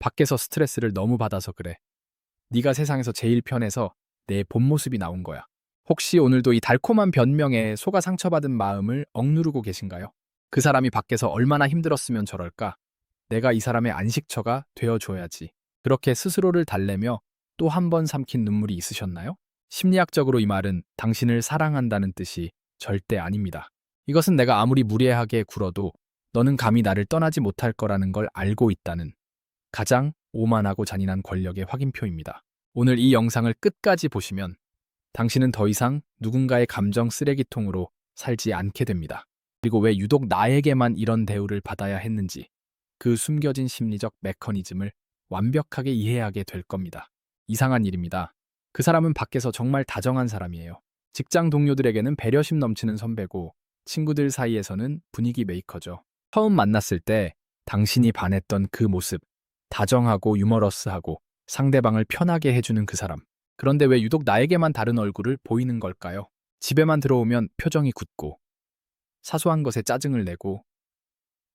밖에서 스트레스를 너무 받아서 그래. 네가 세상에서 제일 편해서 내 본 모습이 나온 거야. 혹시 오늘도 이 달콤한 변명에 속아 상처받은 마음을 억누르고 계신가요? 그 사람이 밖에서 얼마나 힘들었으면 저럴까? 내가 이 사람의 안식처가 되어줘야지. 그렇게 스스로를 달래며 또 한 번 삼킨 눈물이 있으셨나요? 심리학적으로 이 말은 당신을 사랑한다는 뜻이 절대 아닙니다. 이것은 내가 아무리 무례하게 굴어도 너는 감히 나를 떠나지 못할 거라는 걸 알고 있다는 가장 오만하고 잔인한 권력의 확인표입니다. 오늘 이 영상을 끝까지 보시면 당신은 더 이상 누군가의 감정 쓰레기통으로 살지 않게 됩니다. 그리고 왜 유독 나에게만 이런 대우를 받아야 했는지 그 숨겨진 심리적 메커니즘을 완벽하게 이해하게 될 겁니다. 이상한 일입니다. 그 사람은 밖에서 정말 다정한 사람이에요. 직장 동료들에게는 배려심 넘치는 선배고 친구들 사이에서는 분위기 메이커죠. 처음 만났을 때 당신이 반했던 그 모습, 다정하고 유머러스하고 상대방을 편하게 해주는 그 사람. 그런데 왜 유독 나에게만 다른 얼굴을 보이는 걸까요? 집에만 들어오면 표정이 굳고 사소한 것에 짜증을 내고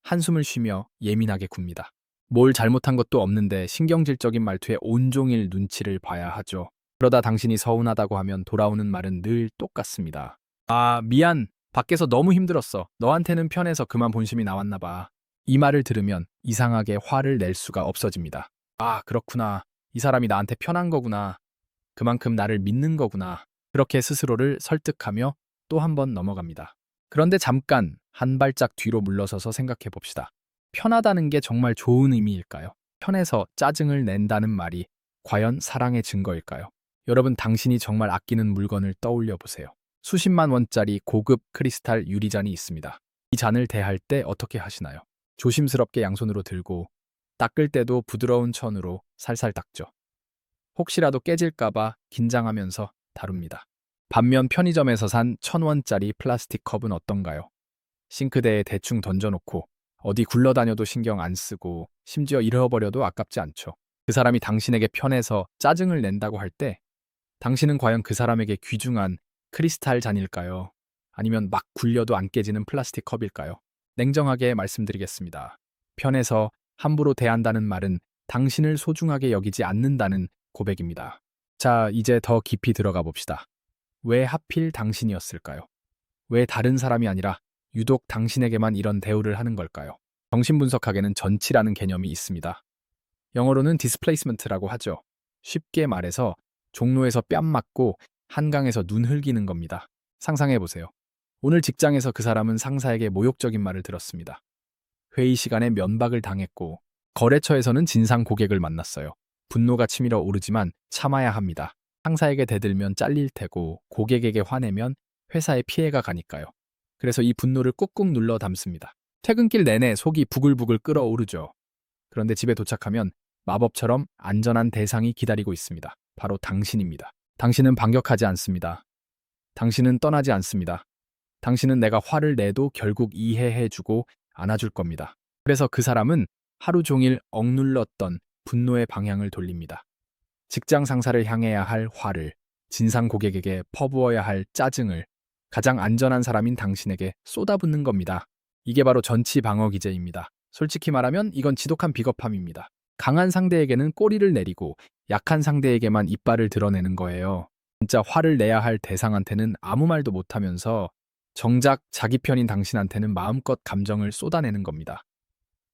한숨을 쉬며 예민하게 굽니다. 뭘 잘못한 것도 없는데 신경질적인 말투에 온종일 눈치를 봐야 하죠. 그러다 당신이 서운하다고 하면 돌아오는 말은 늘 똑같습니다. 아, 미안. 밖에서 너무 힘들었어. 너한테는 편해서 그만 본심이 나왔나 봐. 이 말을 들으면 이상하게 화를 낼 수가 없어집니다. 아, 그렇구나. 이 사람이 나한테 편한 거구나. 그만큼 나를 믿는 거구나. 그렇게 스스로를 설득하며 또 한 번 넘어갑니다. 그런데 잠깐 한 발짝 뒤로 물러서서 생각해 봅시다. 편하다는 게 정말 좋은 의미일까요? 편해서 짜증을 낸다는 말이 과연 사랑의 증거일까요? 여러분, 당신이 정말 아끼는 물건을 떠올려 보세요. 수십만 원짜리 고급 크리스탈 유리잔이 있습니다. 이 잔을 대할 때 어떻게 하시나요? 조심스럽게 양손으로 들고 닦을 때도 부드러운 천으로 살살 닦죠. 혹시라도 깨질까봐 긴장하면서 다룹니다. 반면 편의점에서 산 1,000원짜리 플라스틱 컵은 어떤가요? 싱크대에 대충 던져놓고 어디 굴러다녀도 신경 안 쓰고 심지어 잃어버려도 아깝지 않죠. 그 사람이 당신에게 편해서 짜증을 낸다고 할 때 당신은 과연 그 사람에게 귀중한 크리스탈 잔일까요? 아니면 막 굴려도 안 깨지는 플라스틱 컵일까요? 냉정하게 말씀드리겠습니다. 편해서 함부로 대한다는 말은 당신을 소중하게 여기지 않는다는 고백입니다. 자, 이제 더 깊이 들어가 봅시다. 왜 하필 당신이었을까요? 왜 다른 사람이 아니라 유독 당신에게만 이런 대우를 하는 걸까요? 정신분석학에는 전치라는 개념이 있습니다. 영어로는 displacement라고 하죠. 쉽게 말해서 종로에서 뺨 맞고 한강에서 눈 흘기는 겁니다. 상상해 보세요. 오늘 직장에서 그 사람은 상사에게 모욕적인 말을 들었습니다. 회의 시간에 면박을 당했고 거래처에서는 진상 고객을 만났어요. 분노가 치밀어 오르지만 참아야 합니다. 상사에게 대들면 잘릴 테고 고객에게 화내면 회사에 피해가 가니까요. 그래서 이 분노를 꾹꾹 눌러 담습니다. 퇴근길 내내 속이 부글부글 끓어오르죠. 그런데 집에 도착하면 마법처럼 안전한 대상이 기다리고 있습니다. 바로 당신입니다. 당신은 반격하지 않습니다. 당신은 떠나지 않습니다. 당신은 내가 화를 내도 결국 이해해주고 안아줄 겁니다. 그래서 그 사람은 하루 종일 억눌렀던 분노의 방향을 돌립니다. 직장 상사를 향해야 할 화를, 진상 고객에게 퍼부어야 할 짜증을 가장 안전한 사람인 당신에게 쏟아붓는 겁니다. 이게 바로 전치 방어 기제입니다. 솔직히 말하면 이건 지독한 비겁함입니다. 강한 상대에게는 꼬리를 내리고 약한 상대에게만 이빨을 드러내는 거예요. 진짜 화를 내야 할 대상한테는 아무 말도 못하면서 정작 자기 편인 당신한테는 마음껏 감정을 쏟아내는 겁니다.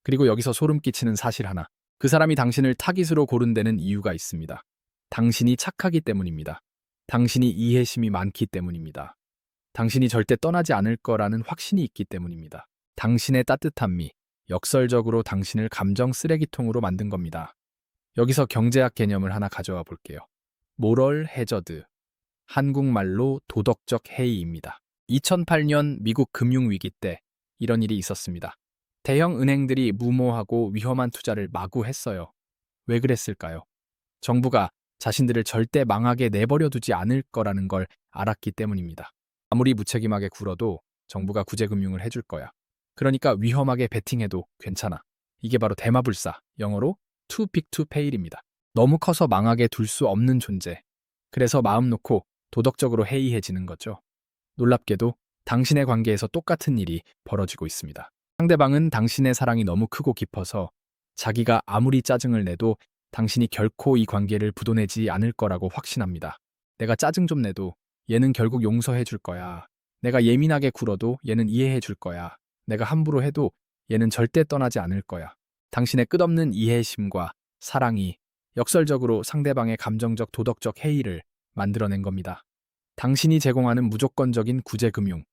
그리고 여기서 소름 끼치는 사실 하나. 그 사람이 당신을 타깃으로 고른 데는 이유가 있습니다. 당신이 착하기 때문입니다. 당신이 이해심이 많기 때문입니다. 당신이 절대 떠나지 않을 거라는 확신이 있기 때문입니다. 당신의 따뜻함이 역설적으로 당신을 감정 쓰레기통으로 만든 겁니다. 여기서 경제학 개념을 하나 가져와 볼게요. 모럴 해저드, 한국말로 도덕적 해이입니다. 2008년 미국 금융위기 때 이런 일이 있었습니다. 대형 은행들이 무모하고 위험한 투자를 마구 했어요. 왜 그랬을까요? 정부가 자신들을 절대 망하게 내버려 두지 않을 거라는 걸 알았기 때문입니다. 아무리 무책임하게 굴어도 정부가 구제금융을 해줄 거야. 그러니까 위험하게 베팅해도 괜찮아. 이게 바로 대마불사, 영어로 too big to fail입니다. 너무 커서 망하게 둘 수 없는 존재. 그래서 마음 놓고 도덕적으로 해이해지는 거죠. 놀랍게도 당신의 관계에서 똑같은 일이 벌어지고 있습니다. 상대방은 당신의 사랑이 너무 크고 깊어서 자기가 아무리 짜증을 내도 당신이 결코 이 관계를 부도내지 않을 거라고 확신합니다. 내가 짜증 좀 내도 얘는 결국 용서해 줄 거야. 내가 예민하게 굴어도 얘는 이해해 줄 거야. 내가 함부로 해도 얘는 절대 떠나지 않을 거야. 당신의 끝없는 이해심과 사랑이 역설적으로 상대방의 감정적 도덕적 해이를 만들어낸 겁니다. 당신이 제공하는 무조건적인 구제금융,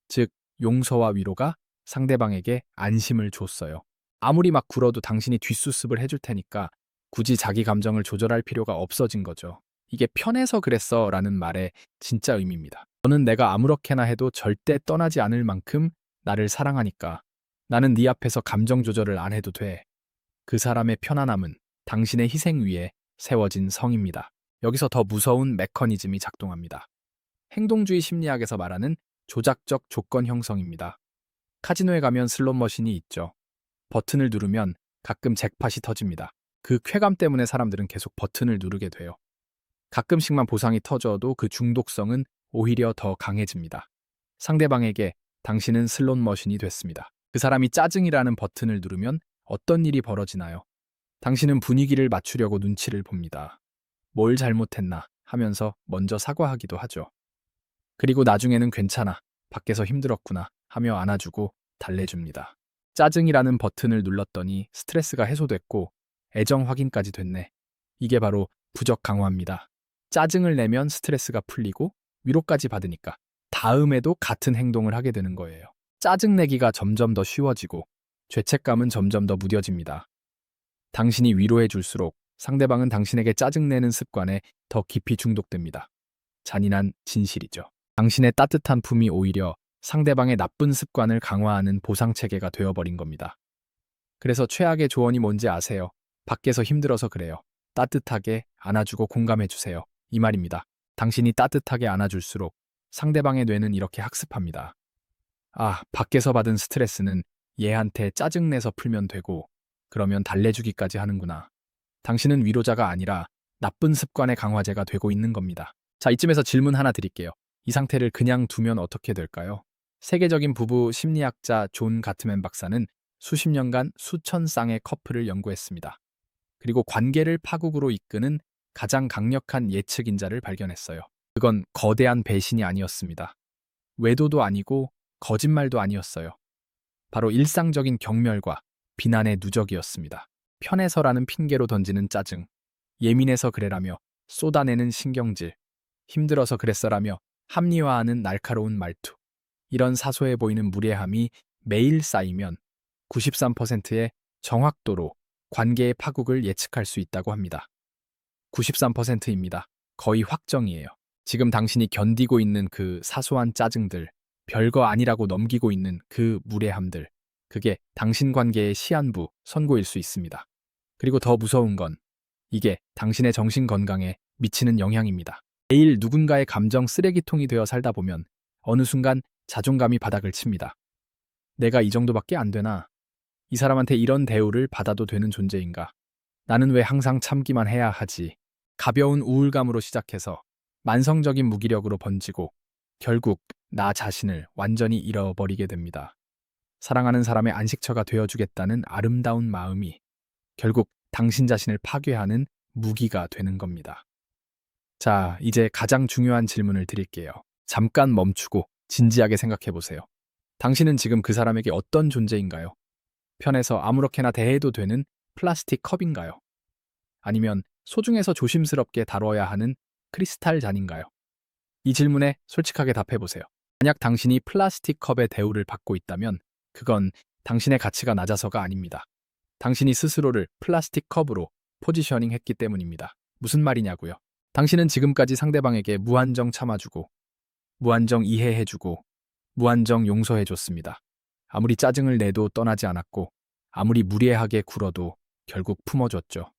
즉 용서와 위로가 상대방에게 안심을 줬어요. 아무리 막 굴어도 당신이 뒷수습을 해줄 테니까 굳이 자기 감정을 조절할 필요가 없어진 거죠. 이게 편해서 그랬어 라는 말의 진짜 의미입니다. 너는 내가 아무렇게나 해도 절대 떠나지 않을 만큼 나를 사랑하니까 나는 네 앞에서 감정 조절을 안 해도 돼. 그 사람의 편안함은 당신의 희생 위에 세워진 성입니다. 여기서 더 무서운 메커니즘이 작동합니다. 행동주의 심리학에서 말하는 조작적 조건 형성입니다. 카지노에 가면 슬롯 머신이 있죠. 버튼을 누르면 가끔 잭팟이 터집니다. 그 쾌감 때문에 사람들은 계속 버튼을 누르게 돼요. 가끔씩만 보상이 터져도 그 중독성은 오히려 더 강해집니다. 상대방에게 당신은 슬롯 머신이 됐습니다. 그 사람이 짜증이라는 버튼을 누르면 어떤 일이 벌어지나요? 당신은 분위기를 맞추려고 눈치를 봅니다. 뭘 잘못했나 하면서 먼저 사과하기도 하죠. 그리고 나중에는 괜찮아, 밖에서 힘들었구나 하며 안아주고 달래줍니다. 짜증이라는 버튼을 눌렀더니 스트레스가 해소됐고 애정 확인까지 됐네. 이게 바로 부적 강화입니다. 짜증을 내면 스트레스가 풀리고 위로까지 받으니까 다음에도 같은 행동을 하게 되는 거예요. 짜증내기가 점점 더 쉬워지고 죄책감은 점점 더 무뎌집니다. 당신이 위로해 줄수록 상대방은 당신에게 짜증내는 습관에 더 깊이 중독됩니다. 잔인한 진실이죠. 당신의 따뜻한 품이 오히려 상대방의 나쁜 습관을 강화하는 보상체계가 되어버린 겁니다. 그래서 최악의 조언이 뭔지 아세요? 밖에서 힘들어서 그래요. 따뜻하게 안아주고 공감해주세요. 이 말입니다. 당신이 따뜻하게 안아줄수록 상대방의 뇌는 이렇게 학습합니다. 아, 밖에서 받은 스트레스는 얘한테 짜증내서 풀면 되고 그러면 달래주기까지 하는구나. 당신은 위로자가 아니라 나쁜 습관의 강화제가 되고 있는 겁니다. 자, 이쯤에서 질문 하나 드릴게요. 이 상태를 그냥 두면 어떻게 될까요? 세계적인 부부 심리학자 존 가트맨 박사는 수십 년간 수천 쌍의 커플을 연구했습니다. 그리고 관계를 파국으로 이끄는 가장 강력한 예측 인자를 발견했어요. 그건 거대한 배신이 아니었습니다. 외도도 아니고 거짓말도 아니었어요. 바로 일상적인 경멸과 비난의 누적이었습니다. 편해서라는 핑계로 던지는 짜증, 예민해서 그래라며 쏟아내는 신경질, 힘들어서 그랬어라며 합리화하는 날카로운 말투. 이런 사소해 보이는 무례함이 매일 쌓이면 93%의 정확도로 관계의 파국을 예측할 수 있다고 합니다. 93%입니다. 거의 확정이에요. 지금 당신이 견디고 있는 그 사소한 짜증들, 별거 아니라고 넘기고 있는 그 무례함들, 그게 당신 관계의 시한부, 선고일 수 있습니다. 그리고 더 무서운 건 이게 당신의 정신 건강에 미치는 영향입니다. 매일 누군가의 감정 쓰레기통이 되어 살다 보면 어느 순간 자존감이 바닥을 칩니다. 내가 이 정도밖에 안 되나? 이 사람한테 이런 대우를 받아도 되는 존재인가? 나는 왜 항상 참기만 해야 하지? 가벼운 우울감으로 시작해서 만성적인 무기력으로 번지고 결국 나 자신을 완전히 잃어버리게 됩니다. 사랑하는 사람의 안식처가 되어주겠다는 아름다운 마음이 결국 당신 자신을 파괴하는 무기가 되는 겁니다. 자, 이제 가장 중요한 질문을 드릴게요. 잠깐 멈추고 진지하게 생각해 보세요. 당신은 지금 그 사람에게 어떤 존재인가요? 편해서 아무렇게나 대해도 되는 플라스틱 컵인가요? 아니면 소중해서 조심스럽게 다뤄야 하는 크리스탈 잔인가요? 이 질문에 솔직하게 답해 보세요. 만약 당신이 플라스틱 컵의 대우를 받고 있다면 그건 당신의 가치가 낮아서가 아닙니다. 당신이 스스로를 플라스틱 컵으로 포지셔닝 했기 때문입니다. 무슨 말이냐고요? 당신은 지금까지 상대방에게 무한정 참아주고, 무한정 이해해주고, 무한정 용서해줬습니다. 아무리 짜증을 내도 떠나지 않았고, 아무리 무례하게 굴어도 결국 품어줬죠.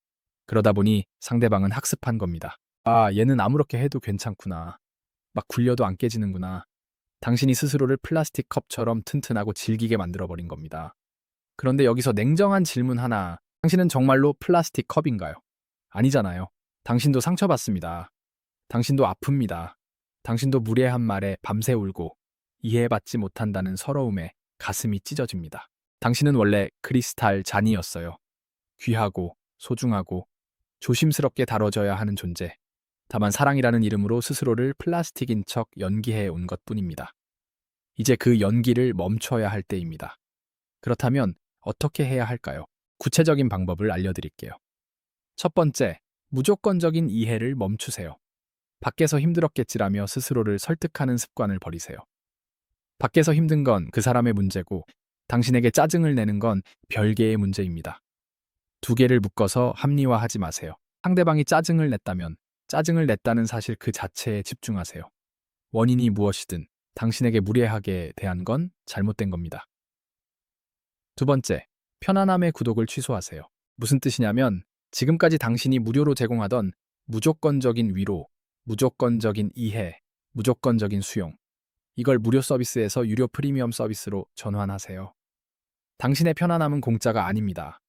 그러다 보니 상대방은 학습한 겁니다. 아, 얘는 아무렇게 해도 괜찮구나. 막 굴려도 안 깨지는구나. 당신이 스스로를 플라스틱 컵처럼 튼튼하고 질기게 만들어버린 겁니다. 그런데 여기서 냉정한 질문 하나. 당신은 정말로 플라스틱 컵인가요? 아니잖아요. 당신도 상처받습니다. 당신도 아픕니다. 당신도 무례한 말에 밤새 울고 이해받지 못한다는 서러움에 가슴이 찢어집니다. 당신은 원래 크리스탈 잔이었어요. 귀하고 소중하고 조심스럽게 다뤄져야 하는 존재. 다만 사랑이라는 이름으로 스스로를 플라스틱인 척 연기해 온 것뿐입니다. 이제 그 연기를 멈춰야 할 때입니다. 그렇다면 어떻게 해야 할까요? 구체적인 방법을 알려드릴게요. 첫 번째, 무조건적인 이해를 멈추세요. 밖에서 힘들었겠지라며 스스로를 설득하는 습관을 버리세요. 밖에서 힘든 건 그 사람의 문제고 당신에게 짜증을 내는 건 별개의 문제입니다. 두 개를 묶어서 합리화하지 마세요. 상대방이 짜증을 냈다면 짜증을 냈다는 사실 그 자체에 집중하세요. 원인이 무엇이든 당신에게 무례하게 대한 건 잘못된 겁니다. 두 번째, 편안함의 구독을 취소하세요. 무슨 뜻이냐면 지금까지 당신이 무료로 제공하던 무조건적인 위로, 무조건적인 이해, 무조건적인 수용. 이걸 무료 서비스에서 유료 프리미엄 서비스로 전환하세요. 당신의 편안함은 공짜가 아닙니다.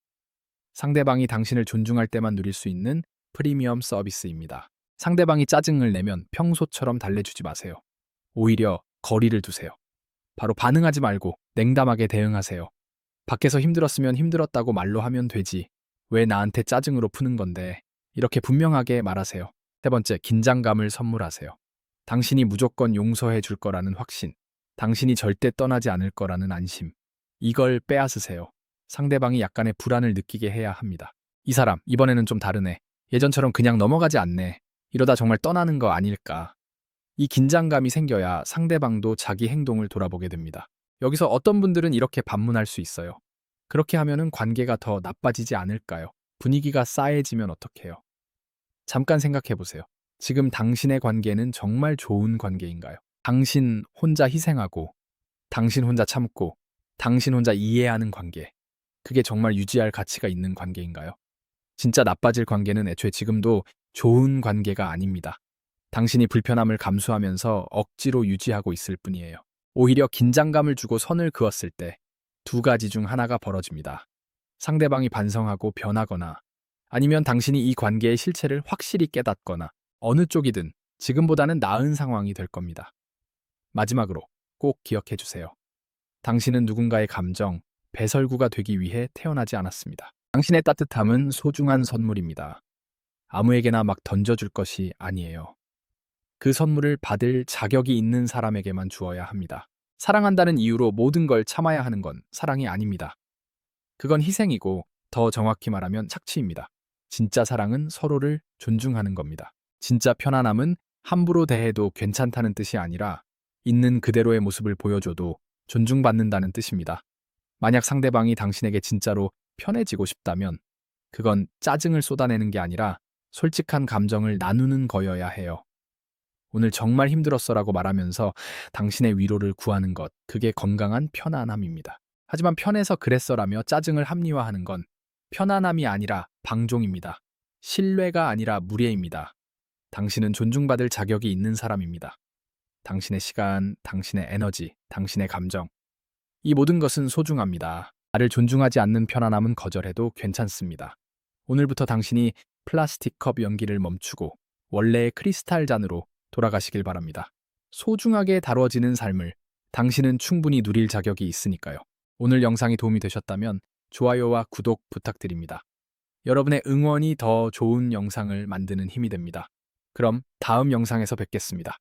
상대방이 당신을 존중할 때만 누릴 수 있는 프리미엄 서비스입니다. 상대방이 짜증을 내면 평소처럼 달래주지 마세요. 오히려 거리를 두세요. 바로 반응하지 말고 냉담하게 대응하세요. 밖에서 힘들었으면 힘들었다고 말로 하면 되지. 왜 나한테 짜증으로 푸는 건데? 이렇게 분명하게 말하세요. 세 번째, 긴장감을 선물하세요. 당신이 무조건 용서해 줄 거라는 확신, 당신이 절대 떠나지 않을 거라는 안심. 이걸 빼앗으세요. 상대방이 약간의 불안을 느끼게 해야 합니다. 이 사람, 이번에는 좀 다르네. 예전처럼 그냥 넘어가지 않네. 이러다 정말 떠나는 거 아닐까. 이 긴장감이 생겨야 상대방도 자기 행동을 돌아보게 됩니다. 여기서 어떤 분들은 이렇게 반문할 수 있어요. 그렇게 하면은 관계가 더 나빠지지 않을까요? 분위기가 싸해지면 어떡해요? 잠깐 생각해 보세요. 지금 당신의 관계는 정말 좋은 관계인가요? 당신 혼자 희생하고, 당신 혼자 참고, 당신 혼자 이해하는 관계. 그게 정말 유지할 가치가 있는 관계인가요? 진짜 나빠질 관계는 애초에 지금도 좋은 관계가 아닙니다. 당신이 불편함을 감수하면서 억지로 유지하고 있을 뿐이에요. 오히려 긴장감을 주고 선을 그었을 때 두 가지 중 하나가 벌어집니다. 상대방이 반성하고 변하거나 아니면 당신이 이 관계의 실체를 확실히 깨닫거나 어느 쪽이든 지금보다는 나은 상황이 될 겁니다. 마지막으로 꼭 기억해 주세요. 당신은 누군가의 감정, 배설구가 되기 위해 태어나지 않았습니다. 당신의 따뜻함은 소중한 선물입니다. 아무에게나 막 던져줄 것이 아니에요. 그 선물을 받을 자격이 있는 사람에게만 주어야 합니다. 사랑한다는 이유로 모든 걸 참아야 하는 건 사랑이 아닙니다. 그건 희생이고 더 정확히 말하면 착취입니다. 진짜 사랑은 서로를 존중하는 겁니다. 진짜 편안함은 함부로 대해도 괜찮다는 뜻이 아니라 있는 그대로의 모습을 보여줘도 존중받는다는 뜻입니다. 만약 상대방이 당신에게 진짜로 편해지고 싶다면 그건 짜증을 쏟아내는 게 아니라 솔직한 감정을 나누는 거여야 해요. 오늘 정말 힘들었어라고 말하면서 당신의 위로를 구하는 것, 그게 건강한 편안함입니다. 하지만 편해서 그랬어라며 짜증을 합리화하는 건 편안함이 아니라 방종입니다. 신뢰가 아니라 무례입니다. 당신은 존중받을 자격이 있는 사람입니다. 당신의 시간, 당신의 에너지, 당신의 감정. 이 모든 것은 소중합니다. 나를 존중하지 않는 편안함은 거절해도 괜찮습니다. 오늘부터 당신이 플라스틱 컵 연기를 멈추고 원래의 크리스탈 잔으로 돌아가시길 바랍니다. 소중하게 다뤄지는 삶을 당신은 충분히 누릴 자격이 있으니까요. 오늘 영상이 도움이 되셨다면 좋아요와 구독 부탁드립니다. 여러분의 응원이 더 좋은 영상을 만드는 힘이 됩니다. 그럼 다음 영상에서 뵙겠습니다.